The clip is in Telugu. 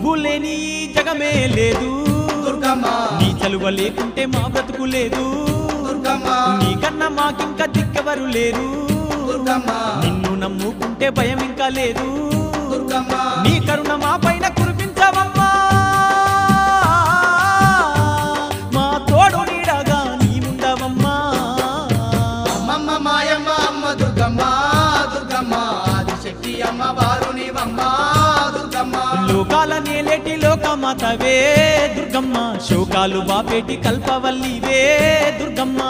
నువ్వు లేని జగమే లేదు దుర్గమ్మ నీ చలువ లేకుంటే మా బ్రతుకు లేదు దుర్గమ్మ నీకన్నా మాకింక దిక్కెవరు లేరు దుర్గమ్మ నిన్ను నమ్ముకుంటే భయం ఇంకా లేదు దుర్గమ్మ నీ కరుణ మా పైన కురిపించవమ్మా మా తోడు నీడగా నీవుండవమ్మా అమ్మమ్మ మాయమ్మ అమ్మ దుర్గమ్మ దుర్గమ్మ ఆదిశక్తి అమ్మ వారునివమ్మ దుర్గమ్మ లోకాల నేలేటి లోకమాతవే దుర్గమ్మ శోకాలు బాపేటి కల్పవల్లివే దుర్గమ్మ